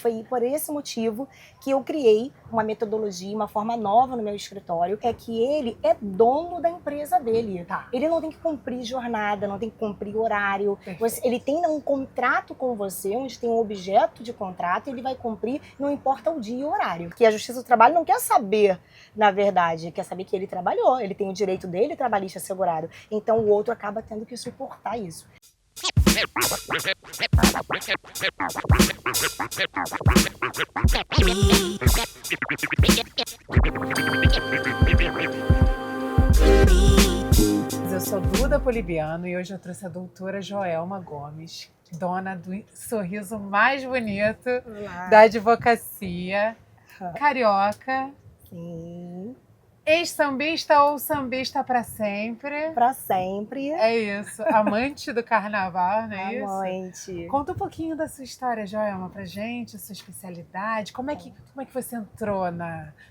Foi por esse motivo que eu criei uma metodologia, uma forma nova no meu escritório, é que ele é dono da empresa dele. Tá. Ele não tem que cumprir jornada, não tem que cumprir horário. Ele tem um contrato com você, onde tem um objeto de contrato, e ele vai cumprir, não importa o dia e o horário. Porque a Justiça do Trabalho não quer saber, na verdade, quer saber que ele trabalhou, ele tem o direito dele trabalhista assegurado. Então o outro acaba tendo que suportar isso. Eu sou Duda Polibiano e hoje eu trouxe a doutora Joelma Gomes, dona do sorriso mais bonito da advocacia, carioca, Sim. ex-sambista ou sambista para sempre? Para sempre. É isso, amante do carnaval, não é isso? Amante. Conta um pouquinho da sua história, Joelma, pra gente, a sua especialidade, como é que você entrou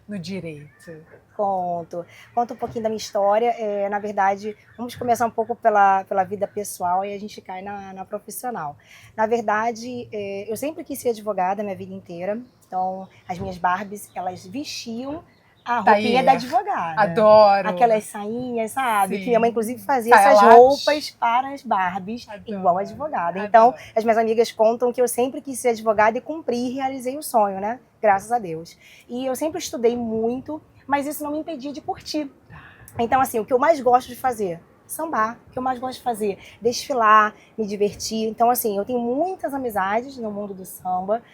no direito? Conto um pouquinho da minha história. Na verdade, vamos começar um pouco pela vida pessoal e a gente cai na profissional. Na verdade, eu sempre quis ser advogada a minha vida inteira. Então, as minhas Barbies, elas vestiam a roupinha da advogada. Adoro! Aquelas sainhas, sabe? Sim. Que minha mãe, inclusive, fazia essas roupas para as Barbies, igual advogada. Então, as minhas amigas contam que eu sempre quis ser advogada e cumpri e realizei o sonho, né? Graças a Deus. E eu sempre estudei muito, mas isso não me impedia de curtir. Então, assim, o que eu mais gosto de fazer? Sambar. O que eu mais gosto de fazer? Desfilar, me divertir. Então, assim, eu tenho muitas amizades no mundo do samba.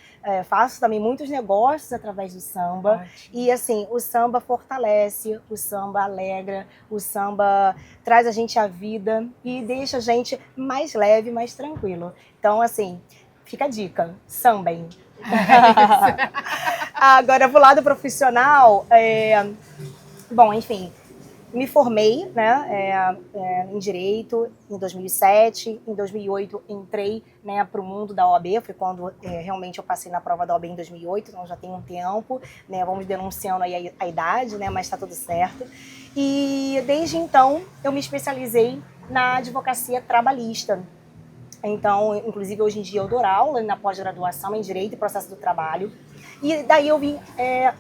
Faço também muitos negócios através do samba. Ótimo. E, assim, o samba fortalece, o samba alegra, o samba traz a gente à vida e deixa a gente mais leve, mais tranquilo. Então, assim, fica a dica, sambem. Agora, pro lado profissional, bom, enfim, me formei, né, em Direito em 2007, em 2008 entrei, né, para o mundo da OAB, foi quando realmente eu passei na prova da OAB em 2008, então já tem um tempo, né, vamos denunciando aí a idade, né, mas está tudo certo. E desde então eu me especializei na advocacia trabalhista. Então, inclusive, hoje em dia eu dou aula na pós-graduação em Direito e Processo do Trabalho. E daí eu vim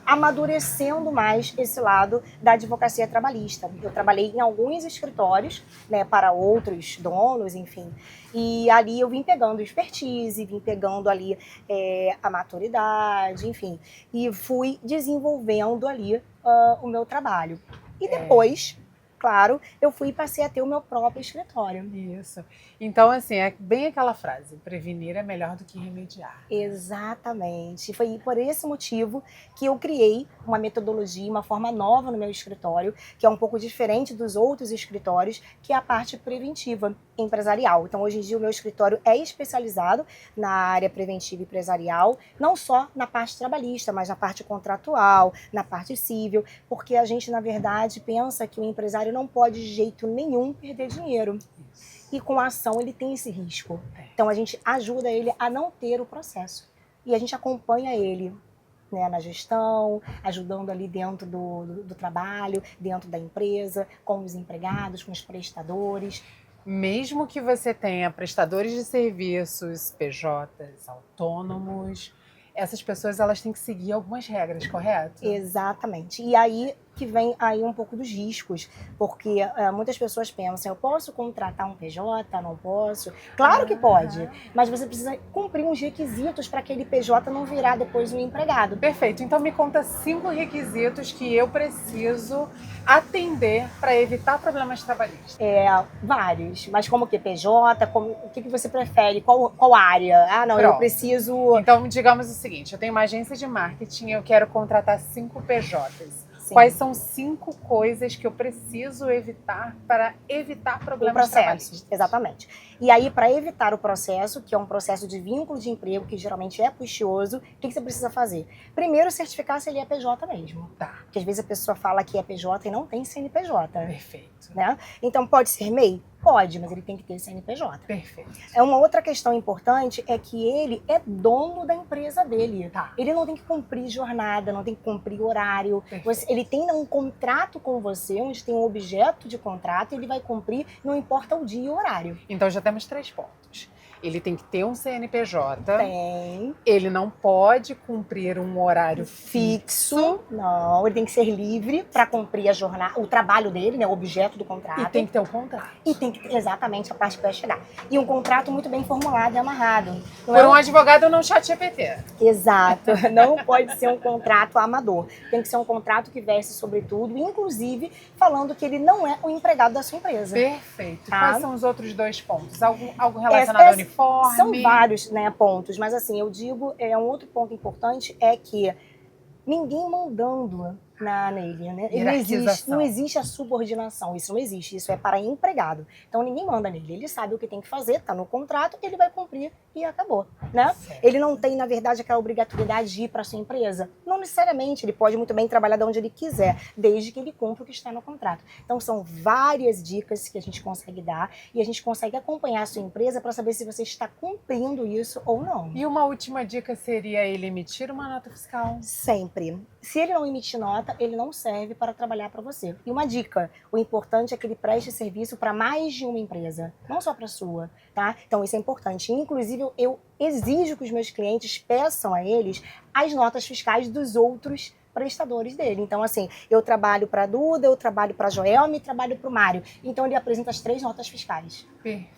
amadurecendo mais esse lado da advocacia trabalhista. Eu trabalhei em alguns escritórios, né, para outros donos, enfim. E ali eu vim pegando expertise, vim pegando ali a maturidade, enfim. E fui desenvolvendo ali o meu trabalho. E depois... Claro, eu fui e passei a ter o meu próprio escritório. Isso. Então, assim, é bem aquela frase, prevenir é melhor do que remediar. Exatamente. Foi por esse motivo que eu criei uma metodologia, uma forma nova no meu escritório, que é um pouco diferente dos outros escritórios, que é a parte preventiva empresarial. Então, hoje em dia, o meu escritório é especializado na área preventiva empresarial, não só na parte trabalhista, mas na parte contratual, na parte civil, porque a gente, na verdade, pensa que o empresário não pode de jeito nenhum perder dinheiro. E com a ação ele tem esse risco. Então a gente ajuda ele a não ter o processo. E a gente acompanha ele, né, na gestão, ajudando ali dentro do trabalho, dentro da empresa, com os empregados, com os prestadores. Mesmo que você tenha prestadores de serviços, PJs, autônomos, essas pessoas elas têm que seguir algumas regras, correto? Exatamente. E aí que vem aí um pouco dos riscos, porque muitas pessoas pensam, eu posso contratar um PJ, não posso? Claro que pode, mas você precisa cumprir uns requisitos para aquele PJ não virar depois um empregado. Perfeito, então me conta 5 requisitos que eu preciso atender para evitar problemas trabalhistas. Vários, mas como que PJ, o que você prefere, qual área? Ah, não, Pronto. Eu preciso... Então, digamos o seguinte, eu tenho uma agência de marketing, eu quero contratar 5 PJs. Sim. Quais são 5 coisas que eu preciso evitar para evitar problemas trabalhistas? Exatamente. E aí, para evitar o processo, que é um processo de vínculo de emprego, que geralmente é custoso, o que você precisa fazer? Primeiro, certificar se ele é PJ mesmo. Tá. Porque às vezes a pessoa fala que é PJ e não tem CNPJ. Perfeito. Né? Então, pode ser MEI? Pode, mas ele tem que ter CNPJ. Perfeito. Uma outra questão importante é que ele é dono da empresa dele. Tá. Ele não tem que cumprir jornada, não tem que cumprir horário. Ele tem um contrato com você, onde tem um objeto de contrato, e ele vai cumprir, não importa o dia e o horário. Então já temos 3 pontos. Ele tem que ter um CNPJ. Tem. Ele não pode cumprir um horário fixo. Não, ele tem que ser livre para cumprir a jornada, o trabalho dele, né, o objeto do contrato. E tem que ter o contrato. E tem que ter exatamente a parte que vai chegar. E um contrato muito bem formulado e amarrado. Por um advogado não chat GPT. Exato. Não pode ser um contrato amador. Tem que ser um contrato que verse sobre tudo, inclusive falando que ele não é o empregado da sua empresa. Perfeito. Tá? Quais são os outros 2 pontos? Algo relacionado ao uniforme? São vários, né, pontos, mas assim, eu digo, um outro ponto importante é que ninguém mandando nele, né? Não existe a subordinação, isso não existe, isso é para empregado. Então ninguém manda nele, ele sabe o que tem que fazer, está no contrato, ele vai cumprir e acabou, né? Certo. Ele não tem, na verdade, aquela obrigatoriedade de ir para sua empresa. Não necessariamente, ele pode muito bem trabalhar de onde ele quiser, desde que ele cumpra o que está no contrato. Então são várias dicas que a gente consegue dar e a gente consegue acompanhar a sua empresa para saber se você está cumprindo isso ou não. E uma última dica seria ele emitir uma nota fiscal? Sempre. Se ele não emitir nota, ele não serve para trabalhar para você. E uma dica, o importante é que ele preste serviço para mais de uma empresa, não só para a sua, tá? Então isso é importante. Inclusive, eu exijo que os meus clientes peçam a eles as notas fiscais dos outros prestadores dele. Então, assim, eu trabalho para a Duda, eu trabalho para a Joelma e trabalho para o Mário. Então, ele apresenta as 3 notas fiscais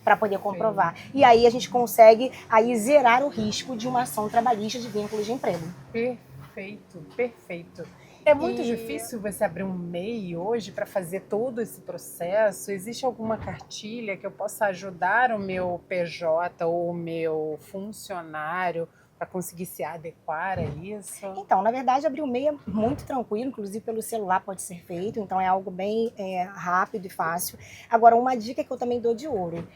para poder comprovar. E aí, a gente consegue aí zerar o risco de uma ação trabalhista de vínculos de emprego. Perfeito, perfeito. É muito difícil você abrir um MEI hoje para fazer todo esse processo? Existe alguma cartilha que eu possa ajudar o meu PJ ou o meu funcionário para conseguir se adequar a isso? Então, na verdade, abrir o MEI é muito tranquilo, inclusive pelo celular pode ser feito, então é algo bem rápido e fácil. Agora, uma dica que eu também dou de ouro.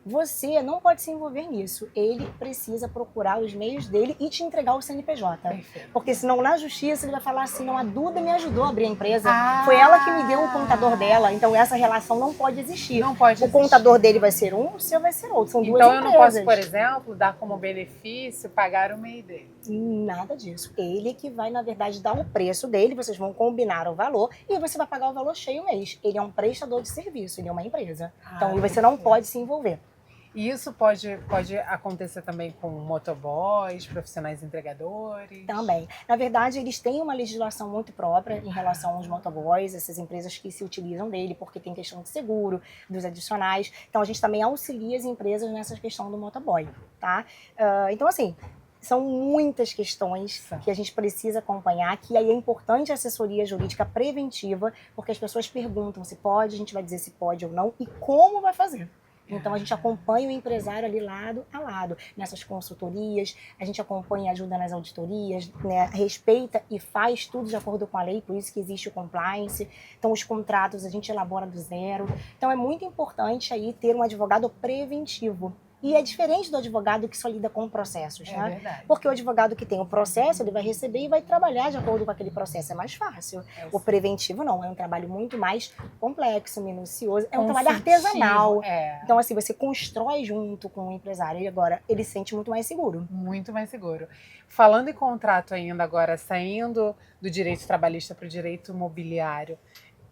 Você não pode se envolver nisso. Ele precisa procurar os meios dele e te entregar o CNPJ. Perfeito. Porque senão na justiça ele vai falar assim, não, a Duda me ajudou a abrir a empresa. Foi ela que me deu o contador dela. Então essa relação não pode existir. Não pode existir. O contador dele vai ser um, o seu vai ser outro. São duas então empresas. Eu não posso, por exemplo, dar como benefício pagar o MEI dele. Nada disso. Ele que vai, na verdade, dar o preço dele, vocês vão combinar o valor e você vai pagar o valor cheio mês. Ele é um prestador de serviço, ele é uma empresa. Então você não pode se envolver. E isso pode acontecer também com motoboys, profissionais entregadores? Também. Na verdade, eles têm uma legislação muito própria em relação aos motoboys, essas empresas que se utilizam dele, porque tem questão de seguro, dos adicionais. Então, a gente também auxilia as empresas nessa questão do motoboy, tá? Então, assim, são muitas questões que a gente precisa acompanhar, que aí é importante a assessoria jurídica preventiva, porque as pessoas perguntam se pode, a gente vai dizer se pode ou não e como vai fazer. Então, a gente acompanha o empresário ali lado a lado, nessas consultorias, a gente acompanha e ajuda nas auditorias, né, respeita e faz tudo de acordo com a lei, por isso que existe o compliance. Então, os contratos a gente elabora do zero. Então, é muito importante aí ter um advogado preventivo. E é diferente do advogado que só lida com processos, né? Verdade. Porque o advogado que tem o processo, ele vai receber e vai trabalhar de acordo com aquele processo. É mais fácil. O preventivo não, é um trabalho muito mais complexo, minucioso. É um trabalho artesanal. Então, assim, você constrói junto com o empresário e agora ele se sente muito mais seguro. Muito mais seguro. Falando em contrato ainda agora, saindo do direito trabalhista para o direito imobiliário,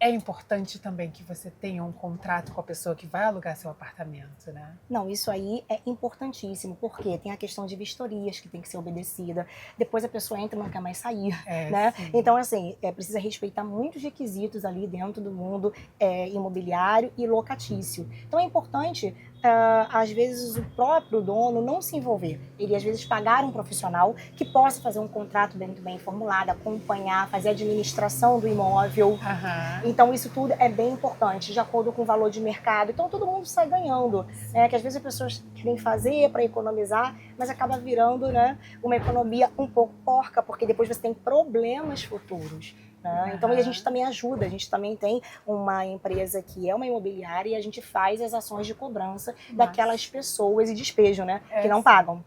é importante também que você tenha um contrato com a pessoa que vai alugar seu apartamento, né? Não, isso aí é importantíssimo, porque tem a questão de vistorias que tem que ser obedecida. Depois a pessoa entra e não quer mais sair, né? Sim. Então, assim, precisa respeitar muitos requisitos ali dentro do mundo imobiliário e locatício. Então, é importante, às vezes, o próprio dono não se envolver. Ele, às vezes, pagar um profissional que possa fazer um contrato muito bem formulado, acompanhar, fazer a administração do imóvel. Então, isso tudo é bem importante, de acordo com o valor de mercado. Então, todo mundo sai ganhando. Que às vezes as pessoas querem fazer para economizar, mas acaba virando, né, uma economia um pouco porca, porque depois você tem problemas futuros. Então, a gente também ajuda, a gente também tem uma empresa que é uma imobiliária e a gente faz as ações de cobrança daquelas pessoas e despejo, né, que não pagam.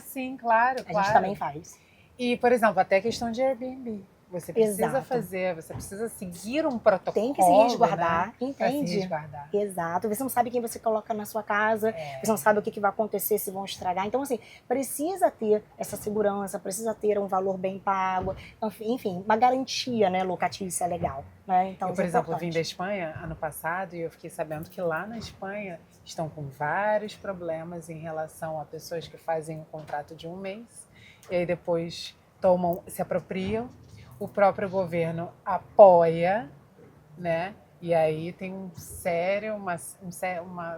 Sim, claro. A gente também faz. E, por exemplo, até a questão de Airbnb. Você precisa Exato. fazer, você precisa seguir um protocolo. Tem que se resguardar, né? Pra se entende? resguardar. Exato. Você não sabe quem você coloca na sua casa, você não sabe o que vai acontecer, se vão estragar. Então, assim, precisa ter essa segurança, precisa ter um valor bem pago, enfim, uma garantia, né, locatícia legal. Né? Então, Eu, isso por é exemplo, vim importante. da Espanha ano passado e eu fiquei sabendo que lá na Espanha estão com vários problemas em relação a pessoas que fazem um contrato de um mês e aí depois se apropriam, o próprio governo apoia, né? E aí tem uma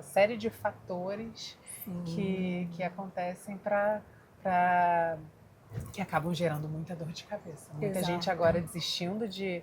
série de fatores que acontecem que acabam gerando muita dor de cabeça. Muita Exato. gente agora desistindo de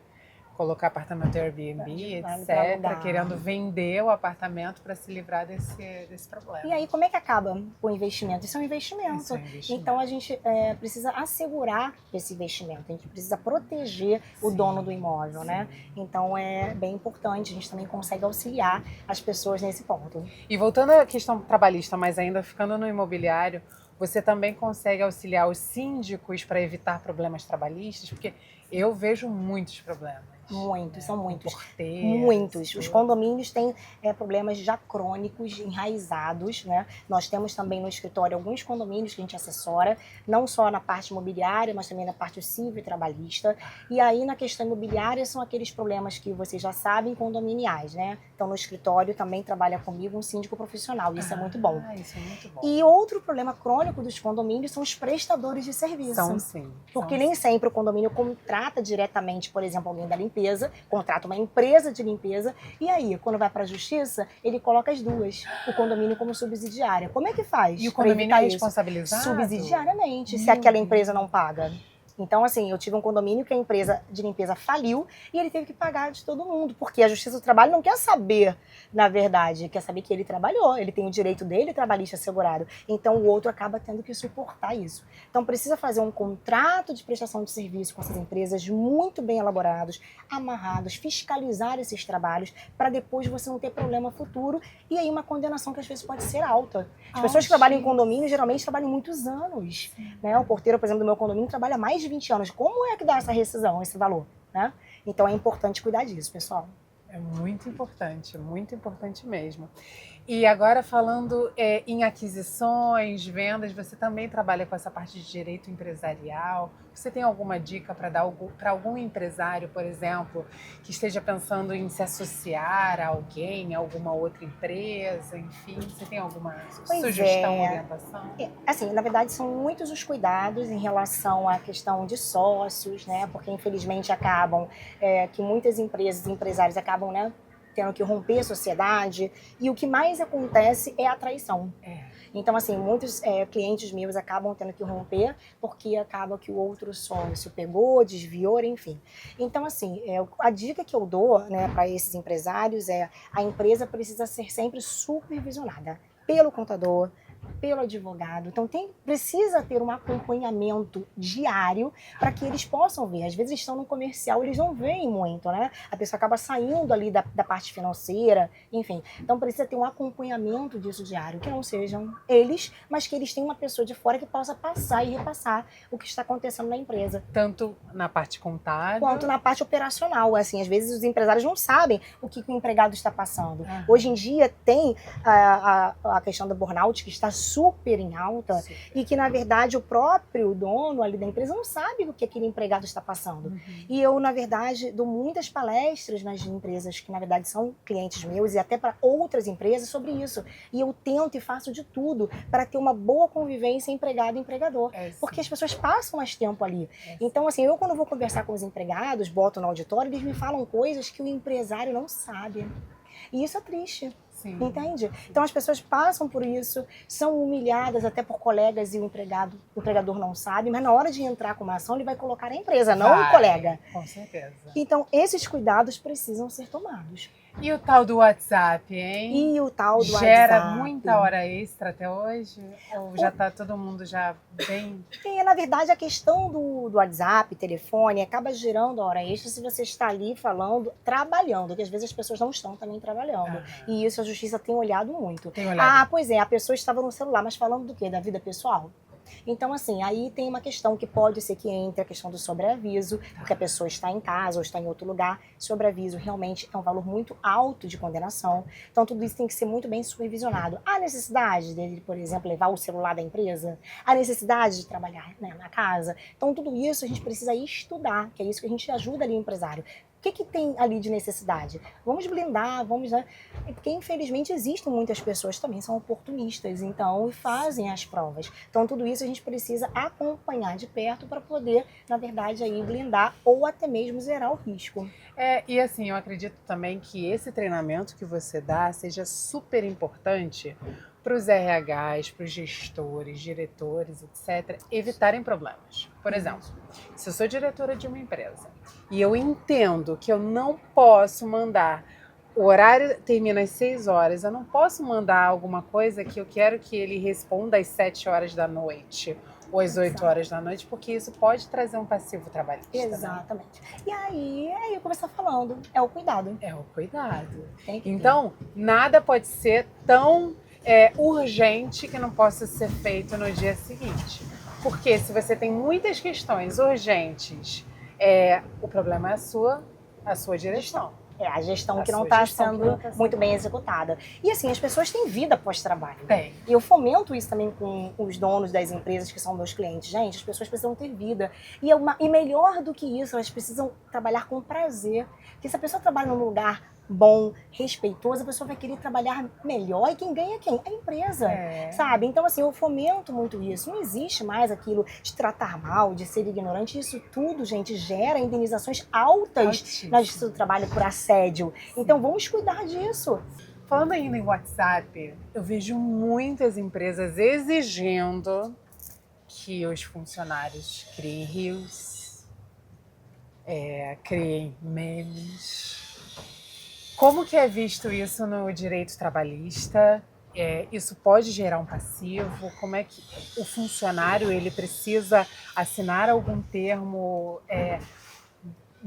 colocar apartamento Airbnb, Pra etc., alugar. querendo vender o apartamento para se livrar desse problema. E aí, como é que acaba o investimento? Isso é um investimento. Isso é um investimento. Então, a gente precisa assegurar esse investimento. A gente precisa proteger o Sim, dono do imóvel, sim. né? Então, é bem importante. A gente também consegue auxiliar as pessoas nesse ponto. E voltando à questão trabalhista, mas ainda ficando no imobiliário, você também consegue auxiliar os síndicos para evitar problemas trabalhistas? Porque eu vejo muitos problemas. Muitos, são muitos. Porteiras, Muitos. Os tudo. condomínios têm problemas já crônicos, enraizados, né? Nós temos também no escritório alguns condomínios que a gente assessora, não só na parte imobiliária, mas também na parte civil e trabalhista. E aí, na questão imobiliária, são aqueles problemas que vocês já sabem, condominiais, né? Então, no escritório também trabalha comigo um síndico profissional, isso é muito bom. Isso é muito bom. E outro problema crônico dos condomínios são os prestadores de serviço. São sim. Porque nem sempre o condomínio contrata diretamente, por exemplo, alguém da limpeza, contrata uma empresa de limpeza, e aí, quando vai para a justiça, ele coloca as duas, o condomínio como subsidiária. Como é que faz? E o condomínio é responsabilizado? Subsidiariamente, se aquela empresa não paga. Então, assim, eu tive um condomínio que a empresa de limpeza faliu e ele teve que pagar de todo mundo, porque a Justiça do Trabalho não quer saber, na verdade, quer saber que ele trabalhou, ele tem o direito dele trabalhista assegurado. Então, o outro acaba tendo que suportar isso. Então, precisa fazer um contrato de prestação de serviço com essas empresas muito bem elaborados, amarrados, fiscalizar esses trabalhos, para depois você não ter problema futuro e aí uma condenação que às vezes pode ser alta. As pessoas que trabalham em condomínio geralmente trabalham muitos anos. Né? O porteiro, por exemplo, do meu condomínio trabalha mais de 20 anos. Como é que dá essa rescisão, esse valor? Né? Então é importante cuidar disso, pessoal. É muito importante mesmo. E agora falando em aquisições, vendas, você também trabalha com essa parte de direito empresarial. Você tem alguma dica para dar para algum empresário, por exemplo, que esteja pensando em se associar a alguém, a alguma outra empresa, enfim? Você tem alguma sugestão, orientação? Assim, na verdade, são muitos os cuidados em relação à questão de sócios, né? Porque infelizmente acabam que muitas empresas e empresários acabam, né, tendo que romper a sociedade, e o que mais acontece é a traição. Então, assim, muitos clientes meus acabam tendo que romper porque acaba que o outro sócio pegou, desviou, enfim. Então, assim, a dica que eu dou, né, para esses empresários a empresa precisa ser sempre supervisionada pelo contador, pelo advogado. Então precisa ter um acompanhamento diário para que eles possam ver. Às vezes estão no comercial, eles não veem muito, né? A pessoa acaba saindo ali da parte financeira, enfim. Então precisa ter um acompanhamento disso diário, que não sejam eles, mas que eles tenham uma pessoa de fora que possa passar e repassar o que está acontecendo na empresa. Tanto na parte contábil quanto na parte operacional. Assim, às vezes os empresários não sabem o que o empregado está passando. Hoje em dia tem a questão do burnout, que está super em alta, e que, na verdade, o próprio dono ali da empresa não sabe o que aquele empregado está passando. E eu, na verdade, dou muitas palestras nas empresas que, na verdade, são clientes meus e até para outras empresas sobre isso. E eu tento e faço de tudo para ter uma boa convivência empregado e empregador. Porque as pessoas passam mais tempo ali. Então, assim, eu quando vou conversar com os empregados, boto no auditório, eles me falam coisas que o empresário não sabe. E isso é triste. Sim. Entende? Então as pessoas passam por isso, são humilhadas até por colegas e o empregador não sabe, mas na hora de entrar com uma ação ele vai colocar a empresa, não o colega. Com certeza. Então esses cuidados precisam ser tomados. E o tal do WhatsApp, hein? E o tal do Gera WhatsApp. muita hora extra até hoje? Ou já está todo mundo já bem... Na verdade, a questão do WhatsApp, telefone, acaba gerando hora extra se você está ali falando, trabalhando, porque às vezes as pessoas não estão também trabalhando. E isso a justiça tem olhado muito. Tem olhado. Pois é, a pessoa estava no celular, mas falando do quê? Da vida pessoal? Então, assim, aí tem uma questão que pode ser que entre a questão do sobreaviso, porque a pessoa está em casa ou está em outro lugar. Sobreaviso realmente é um valor muito alto de condenação. Então, tudo isso tem que ser muito bem supervisionado. Há necessidade dele, por exemplo, levar o celular da empresa? Há necessidade de trabalhar, né, na casa? Então, tudo isso a gente precisa estudar, que é isso que a gente ajuda ali o empresário. O que tem ali de necessidade? Vamos blindar, vamos, né? Porque infelizmente existem muitas pessoas que também são oportunistas, então, e fazem as provas. Então, tudo isso a gente precisa acompanhar de perto para poder, na verdade, aí blindar ou até mesmo zerar o risco. E assim, eu acredito também que esse treinamento que você dá seja super importante para os RHs, para os gestores, diretores, etc., evitarem problemas. Por exemplo, se eu sou diretora de uma empresa e eu entendo que eu não posso mandar, o horário termina às 6 horas, eu não posso mandar alguma coisa que eu quero que ele responda às 7 horas da noite ou às 8 horas da noite, porque isso pode trazer um passivo trabalhista. Exatamente. Né? E aí como você está falando, é o cuidado. É o cuidado. Tem que então, nada pode ser tão urgente que não possa ser feito no dia seguinte. Porque se você tem muitas questões urgentes, o problema é a sua direção. É a gestão que não está sendo muito bem executada. E assim, as pessoas têm vida pós-trabalho. Tem. E eu fomento isso também com os donos das empresas que são meus clientes. Gente, as pessoas precisam ter vida. E melhor do que isso, elas precisam trabalhar com prazer. Porque se a pessoa trabalha num lugar bom, respeitoso, a pessoa vai querer trabalhar melhor. E quem ganha é quem? A empresa, sabe? Então, assim, eu fomento muito isso. Não existe mais aquilo de tratar mal, de ser ignorante. Isso tudo, gente, gera indenizações altas na justiça do trabalho por assédio. Então, vamos cuidar disso. Falando ainda em WhatsApp, eu vejo muitas empresas exigindo que os funcionários criem reels, criem memes. Como que é visto isso no direito trabalhista? Isso pode gerar um passivo? Como é que o funcionário ele precisa assinar algum termo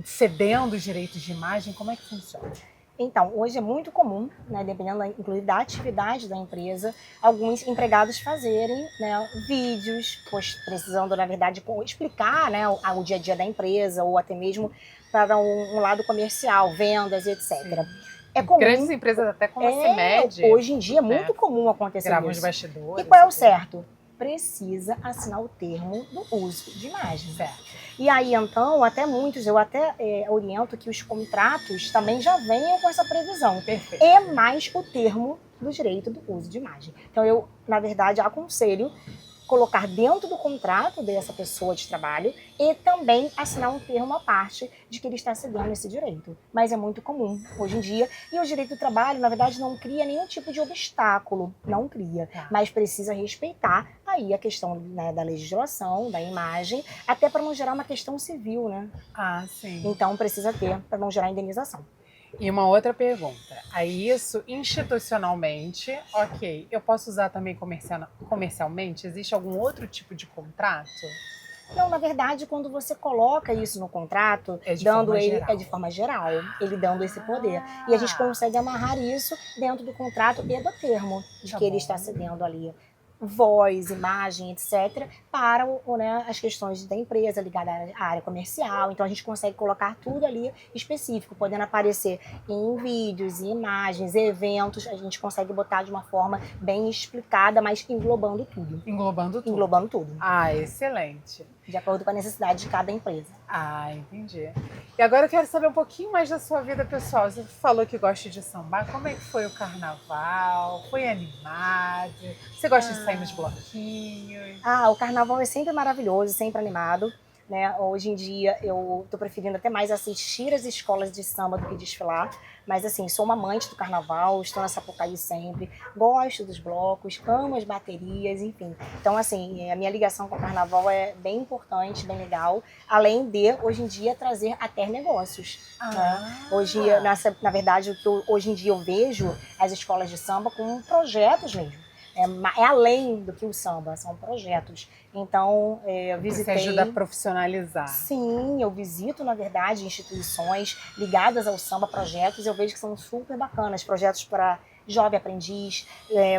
cedendo os direitos de imagem? Como é que funciona? Então, hoje é muito comum, né, dependendo inclusive da atividade da empresa, alguns empregados fazerem, né, vídeos, precisando, na verdade, explicar, né, o dia a dia da empresa ou até mesmo para um lado comercial, vendas, etc. Sim. É comum. Grandes empresas até como a CIMED. Hoje em dia é muito comum acontecer gravam isso. Os bastidores. E qual é o certo? Precisa assinar o termo do uso de imagem. Certo. E aí, então, eu até oriento que os contratos também já venham com essa previsão. Perfeito. E mais o termo do direito do uso de imagem. Então, eu, na verdade, aconselho colocar dentro do contrato dessa pessoa de trabalho e também assinar um termo à parte de que ele está cedendo esse direito. Mas é muito comum hoje em dia. E o direito do trabalho, na verdade, não cria nenhum tipo de obstáculo. Não cria. Mas precisa respeitar aí a questão, né, da legislação, da imagem, até para não gerar uma questão civil, né? Ah, sim. Então precisa ter, para não gerar indenização. E uma outra pergunta. Aí isso institucionalmente, ok. Eu posso usar também comercialmente? Existe algum outro tipo de contrato? Não, na verdade, quando você coloca isso no contrato, de forma geral, ele dando esse poder. E a gente consegue amarrar isso dentro do contrato e do termo de que ele está cedendo ali voz, imagem, etc., para né, as questões da empresa ligadas à área comercial. Então, a gente consegue colocar tudo ali específico, podendo aparecer em vídeos, em imagens, eventos. A gente consegue botar de uma forma bem explicada, mas englobando tudo. Englobando tudo. Englobando tudo. Ah, excelente. De acordo com a necessidade de cada empresa. Ah, entendi. E agora eu quero saber um pouquinho mais da sua vida pessoal. Você falou que gosta de sambar. Como é que foi o carnaval? Foi animado? Você gosta de sair nos bloquinhos? O carnaval é sempre maravilhoso, sempre animado. Né? Hoje em dia eu estou preferindo até mais assistir às escolas de samba do que desfilar, mas assim, sou uma amante do carnaval, estou na Sapucaí sempre, gosto dos blocos, amo as baterias, enfim. Então assim, a minha ligação com o carnaval é bem importante, bem legal, além de, hoje em dia, trazer até negócios. Né? Hoje, na verdade, hoje em dia eu vejo as escolas de samba com projetos mesmo. É além do que o samba, são projetos. Então, eu visitei... Você ajuda a profissionalizar. Sim, eu visito, na verdade, instituições ligadas ao samba, projetos, eu vejo que são super bacanas. Projetos para jovem aprendiz,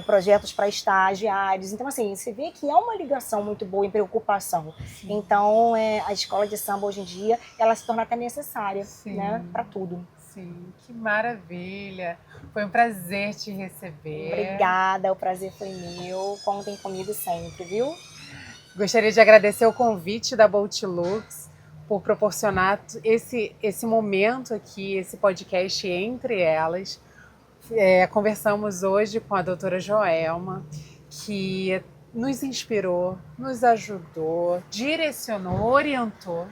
projetos para estagiários. Então, assim, você vê que é uma ligação muito boa em preocupação. Sim. Então, a escola de samba hoje em dia, ela se torna até necessária, Sim. né, para tudo. Sim, que maravilha. Foi um prazer te receber. Obrigada, o prazer foi meu. Contem comigo sempre, viu? Gostaria de agradecer o convite da Bolt Lux por proporcionar esse momento aqui, esse podcast entre elas. Conversamos hoje com a doutora Joelma, que nos inspirou, nos ajudou, direcionou, orientou.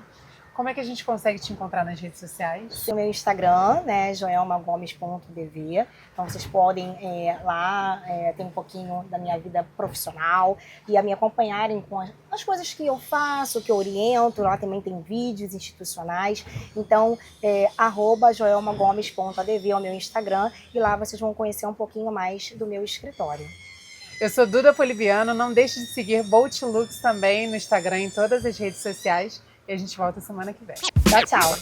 Como é que a gente consegue te encontrar nas redes sociais? O meu Instagram, né, joelmagomes.dv. Então vocês podem lá ter um pouquinho da minha vida profissional e me acompanharem com as coisas que eu faço, que eu oriento. Lá também tem vídeos institucionais. Então, @joelmagomes.adv é o meu Instagram e lá vocês vão conhecer um pouquinho mais do meu escritório. Eu sou Duda Poliviano, não deixe de seguir Bolt Lux também no Instagram e em todas as redes sociais. E a gente volta semana que vem. Tchau, tchau.